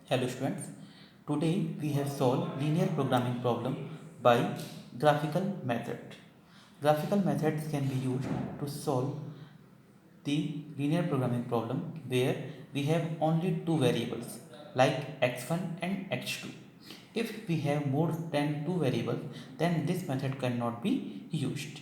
Hello students, today we have solved linear programming problem by graphical method. Graphical methods can be used to solve the linear programming problem where we have only two variables like x1 and x2. If we have more than two variables, then this method cannot be used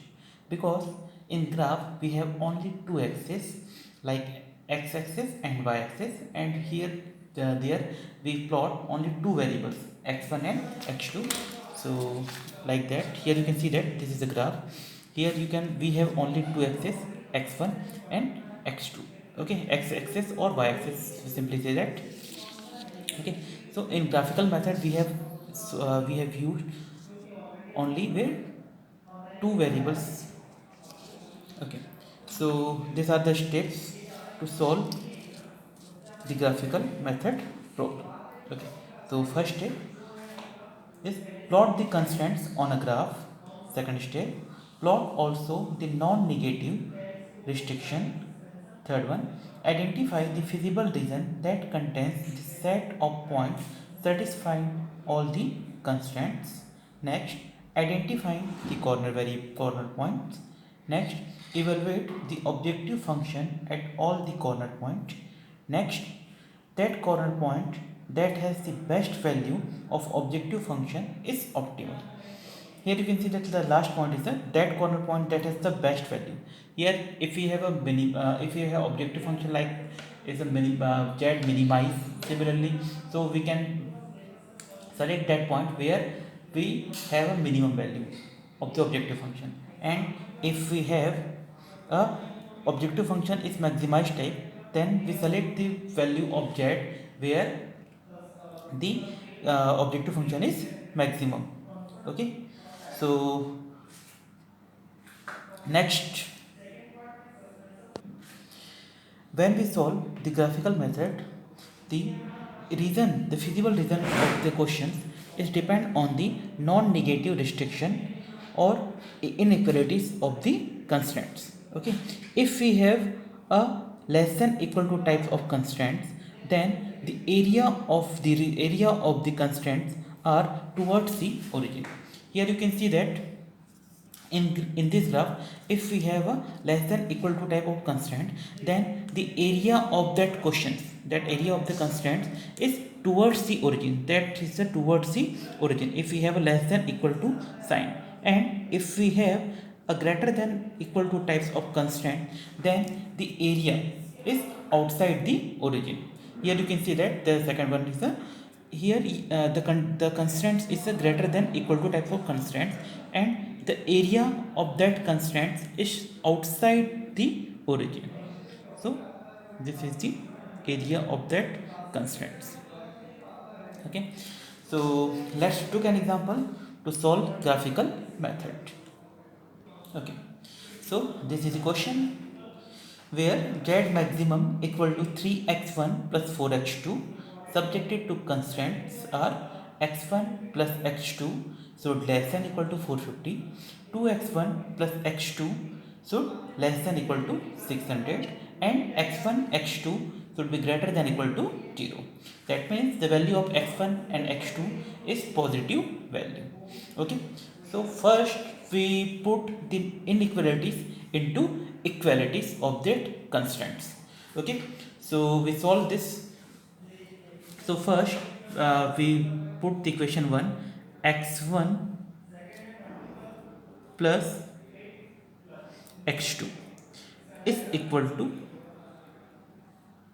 because in graph we have only two axes like x-axis and y-axis, and here there we plot only two variables x1 and x2. So like that, here you can see that this is a graph. Here you can we have only two axes x1 and x2. Okay, x-axis or y-axis, we simply say that. Okay, so in graphical method we have used only where two variables. Okay, so these are the steps to solve the graphical method problem. Okay, so first step is plot the constants on a graph. Second step, plot also the non-negative restriction. Third one, identify the feasible region that contains the set of points satisfying all the constraints. Next, identifying the corner points. Next, evaluate the objective function at all the corner points. Next, that corner point that has the best value of objective function is optimal. Here you can see that the last point is that corner point that has the best value. Here if we have a if we have objective function like is a z minimize, similarly, so we can select that point where we have a minimum value of the objective function. And if we have a objective function is maximized type, then we select the value of z where the objective function is maximum. Okay, so next, when we solve the graphical method, the the feasible reason of the questions is depend on the non-negative restriction or inequalities of the constraints. Okay, if we have a less than equal to types of constraints, then the area of the constraints are towards the origin. Here you can see that in this graph, if we have a less than equal to type of constraint, then the area of that area of the constraint is towards the origin, that is the towards the origin if we have a less than equal to sign. And if we have a greater than equal to types of constraint, then the area is outside the origin. Here you can see that the second one is the here the constraints is a greater than equal to type of constraints, and the area of that constraint is outside the origin. So this is the area of that constraints. Okay, so let's take an example to solve graphical method. Okay, so this is a question where z maximum equal to 3x1 plus 4x2 subjected to constraints are x1 plus x2 should less than equal to 450, 2x1 plus x2 should less than equal to 600, and x1 x2 should be greater than equal to 0. That means the value of x1 and x2 is positive value. Okay, so first we put the inequalities into equalities of that constraints. Okay, so we solve this. So first we put the equation 1, x1 plus x2 is equal to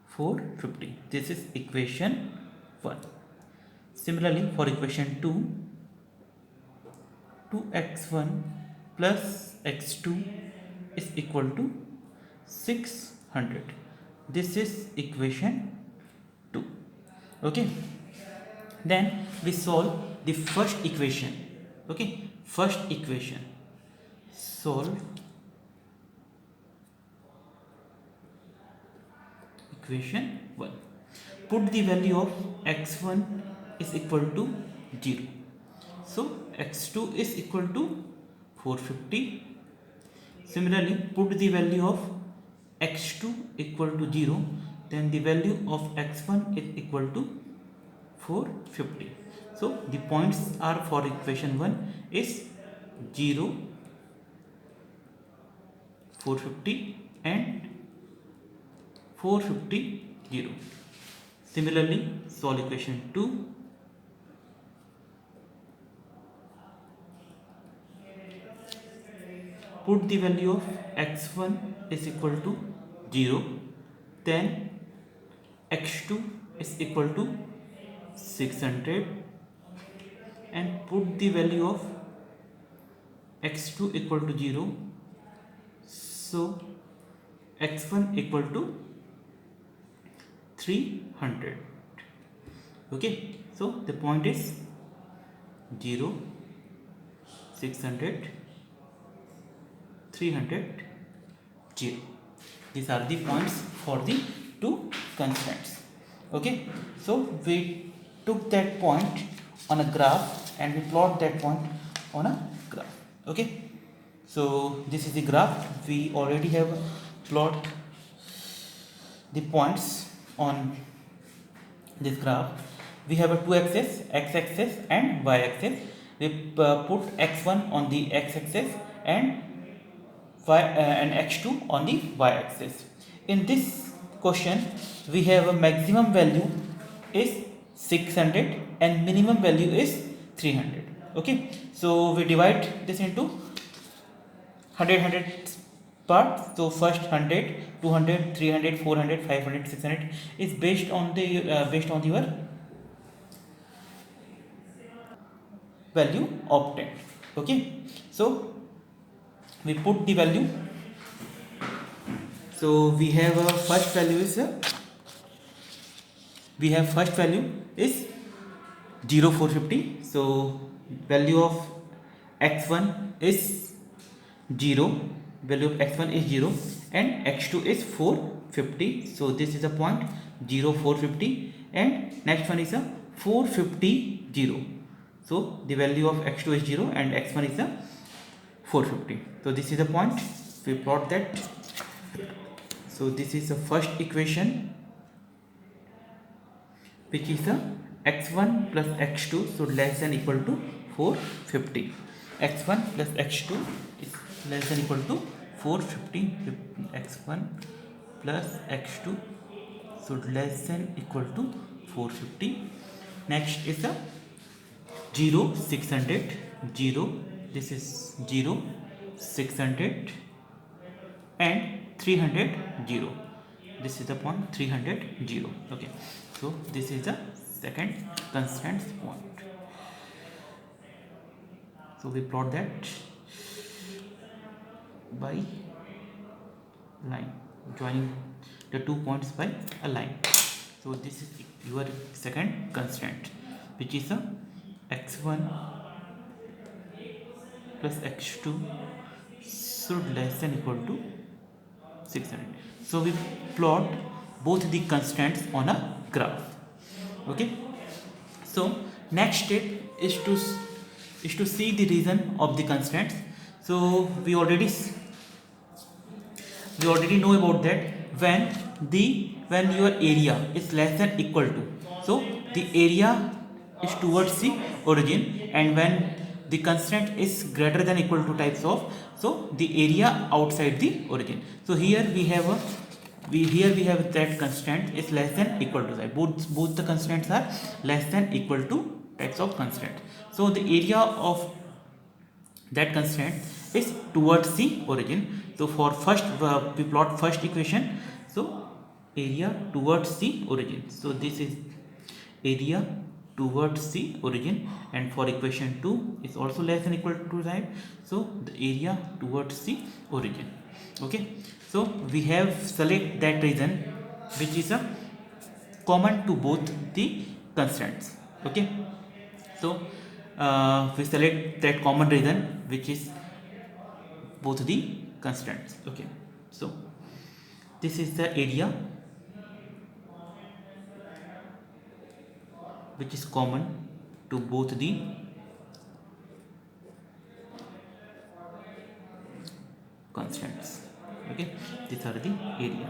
450. This is equation 1. Similarly, for equation 2, 2x1 plus x2 is equal to 600. This is equation 2. Okay, then we solve the first equation. Okay, first equation, solve equation 1. Put the value of x1 is equal to 0, so x2 is equal to 450. Similarly, put the value of x2 equal to 0, then the value of x1 is equal to 450. So the points are for equation 1 is 0, 450 and 450, 0. Similarly, solve equation 2. Put the value of x1 is equal to 0, then x2 is equal to 600, and put the value of x2 equal to 0, so x1 equal to 300. Okay, so the point is 0, 600, 300, 0. These are the points for the two constants. Okay, so we took that point on a graph and we plot that point on a graph. Okay, so this is the graph. We already have plot the points on this graph. We have a two axis, x-axis and y-axis. We put x1 on the x-axis and and x2 on the y-axis. In this question, we have a maximum value is 600 and minimum value is 300. Okay, so we divide this into 100 parts. So first 100, 200, 300, 400, 500, 600 is based on your value obtained. Okay, so we put the value. So we have a first value is 0450. So value of x1 is 0, value of x1 is 0 and x2 is 450. So this is a point 0, 450, and next one is a 450, 0. So the value of x2 is 0 and x1 is a 450. So this is the point. We plot that. So this is the first equation, which is a x1 plus x2 should less than equal to 450. x1 plus x2 is less than equal to 450. x1 plus x2 should less than equal to 450. Next is a 0, 600, 0. This is 0, 600 and 300, 0. This is the point 300, 0. Okay, so this is the second constant point. So we plot that by line, joining the 2 points by a line. So this is your second constant, which is a x1 plus x2 should less than equal to 600. So we plot both the constants on a graph. Okay, so next step is to see the reason of the constants. So we already know about that. When your area is less than equal to, so the area is towards the origin, and when the constant is greater than equal to types of, so the area outside the origin. So here we have that constant is less than equal to that. Both the constants are less than equal to types of constant. So the area of that constant is towards the origin. So for first we plot first equation. So area towards the origin. So this is area towards the origin, and for equation 2 is also less than equal to that. So the area towards the origin. Okay, so we have select that region which is a common to both the constants. Okay, so we select that common region which is both the constants. Okay, so this is the area which is common to both the constants. Okay, these are the area.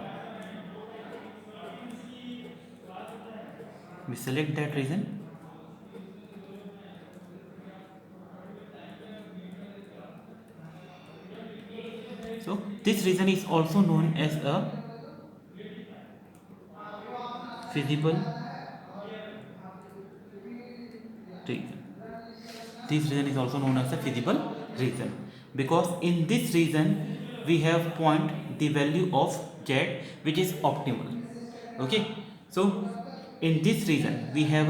We select that region this region is also known as a feasible region. This region is also known as a feasible region because in this region we have point the value of z which is optimal. Okay, so in this region we have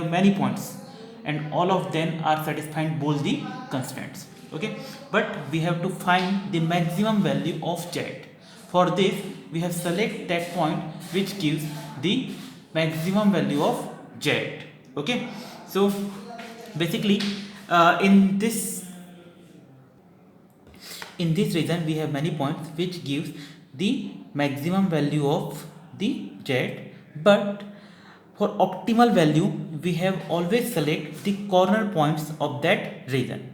many points and all of them are satisfying both the constraints. Okay, but we have to find the maximum value of z. For this we have select that point which gives the maximum value of z. Okay, so basically in this region we have many points which gives the maximum value of the z, but for optimal value we have always select the corner points of that region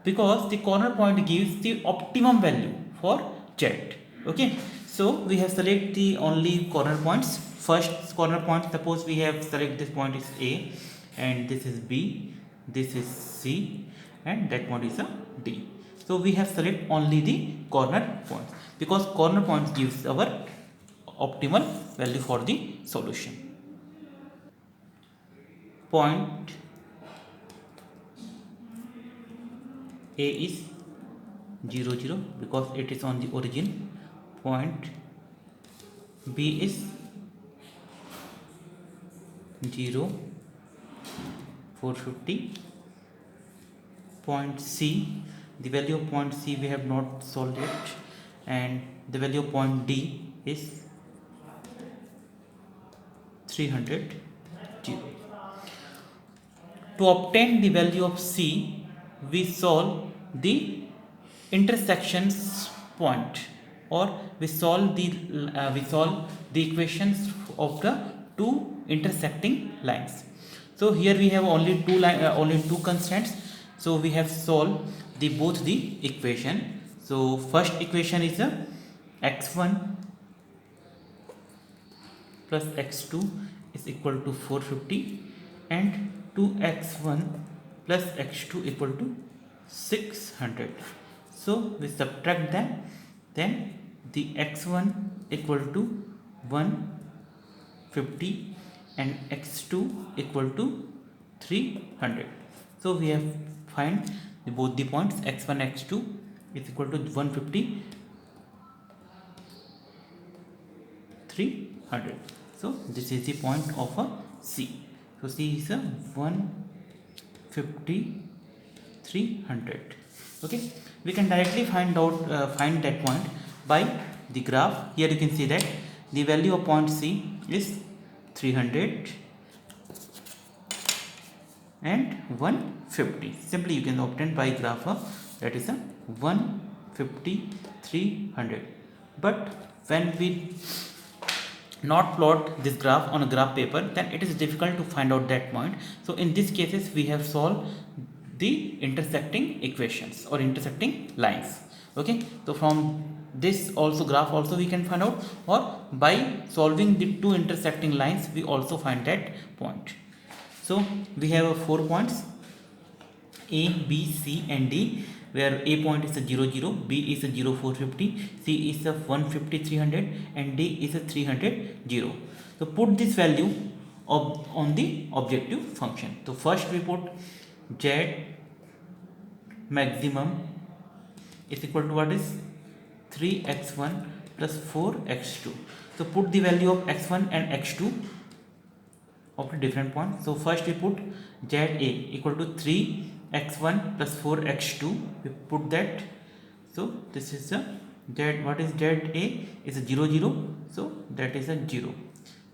because the corner point gives the optimum value for z. Okay, so we have select the only corner points. First corner point, suppose we have select this point is a and this is b, this is c and that point is a d. So we have select only the corner points because corner points gives our optimal value for the solution. Point a is 0 0 because it is on the origin. Point b is 0 450. Point c, the value of point c we have not solved it, and the value of point d is 300 0. To obtain the value of c we solve the intersections point, or we solve the equations of the two intersecting lines. So here we have only two constants, so we have solved the both the equation. So first equation is a x1 plus x2 is equal to 450 and 2x1 plus x2 equal to 600. So we subtract them, then the x1 equal to 150 and x2 equal to 300. So we have find both the points x1 x2 is equal to 150 300. So this is the point of a c. So c is a 150 300. Okay, we can directly find that point by the graph. Here you can see that the value of point c is 300 and 150. Simply you can obtain by graph that is a 150 300. But when we not plot this graph on a graph paper, then it is difficult to find out that point. So in these cases we have solved the intersecting equations or intersecting lines. Okay, so from this also graph also we can find out, or by solving the two intersecting lines we also find that point. So we have 4 points a, b, c and d, where a point is a 0 0, b is a 0 450, c is a 150 300 and d is a 300 0. So put this value on the objective function. So first we put z maximum is equal to what is 3x1 plus 4x2. So put the value of x1 and x2 of the different points. So first we put za equal to 3x1 plus 4x2. We put that. So this is a z. What is za is a 0 0. So that is a 0.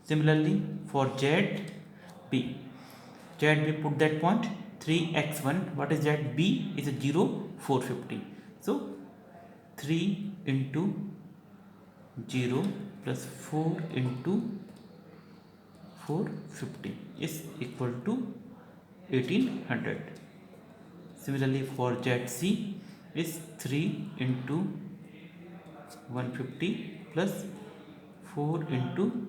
Similarly for zb, we put that point 3x1. What is that? b is a 0 450. So 3 into 0 plus 4 into 450 is equal to 1800. Similarly for zc is 3 into 150 plus 4 into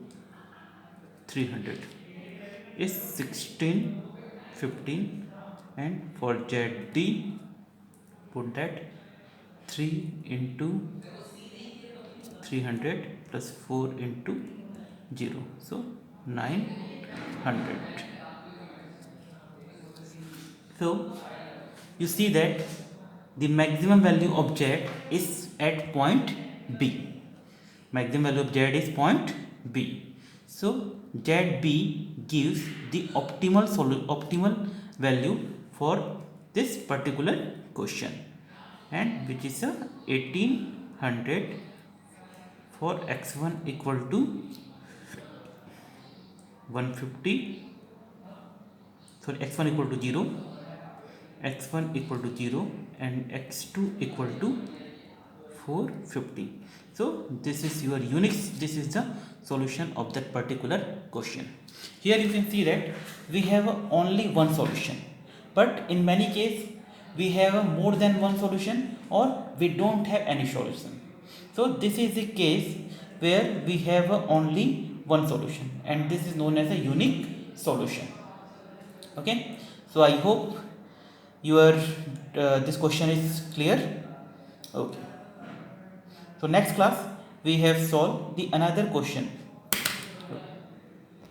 300 is 1615. And for zd put that 3 into 300 plus 4 into 0, so 900. So you see that the maximum value of z is at point B. Maximum value of z is point B. So ZB gives the optimal value for this particular question, and which is 1800 for x1 equal to 150. Sorry, x1 equal to 0, x1 equal to 0 and x2 equal to 450. So this is your Unix, this is the solution of that particular question. Here you can see that we have only one solution, but in many cases we have more than one solution or we don't have any solution. So this is the case where we have only one solution, and this is known as a unique solution. Okay, so I hope your this question is clear. Okay, so next class we have solved the another question